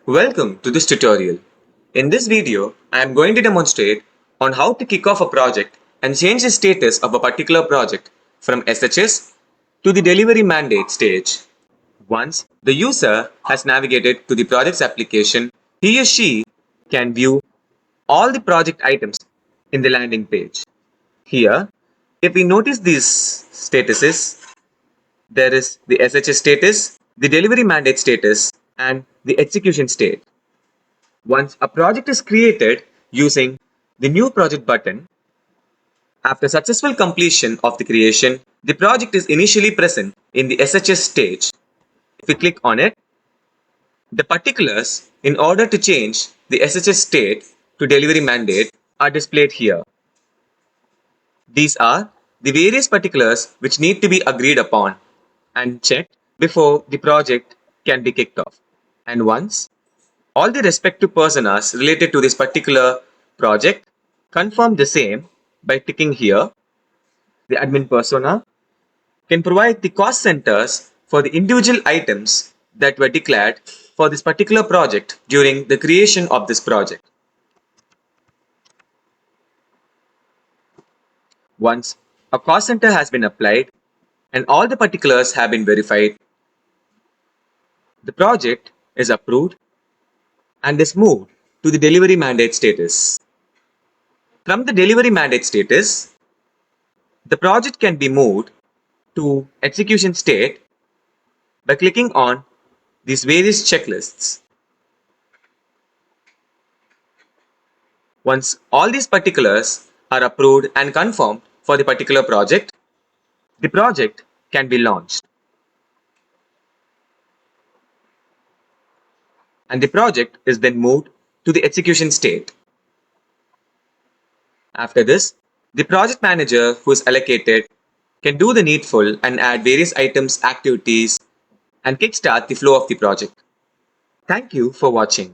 Welcome to this tutorial. In this video, I am going to demonstrate on how to kick off a project and change the status of a particular project from SHS to the delivery mandate stage. Once the user has navigated to the project's application, he or she can view all the project items in the landing page. Here, if we notice these statuses, there is the SHS status, the delivery mandate status, and the execution state. Once a project is created using the new project button, after successful completion of the creation, the project is initially present in the SHS stage. If we click on it, the particulars in order to change the SHS state to delivery mandate are displayed here. These are the various particulars which need to be agreed upon and checked before the project can be kicked off. And once all the respective personas related to this particular project confirm the same by ticking here, the admin persona can provide the cost centers for the individual items that were declared for this particular project during the creation of this project. Once a cost center has been applied and all the particulars have been verified, the project is approved and is moved to the delivery mandate status. From the delivery mandate status, the project can be moved to execution state by clicking on these various checklists. Once all these particulars are approved and confirmed for the particular project, the project can be launched. And the project is then moved to the execution state. After this, the project manager who is allocated can do the needful and add various items, activities, and kickstart the flow of the project. Thank you for watching.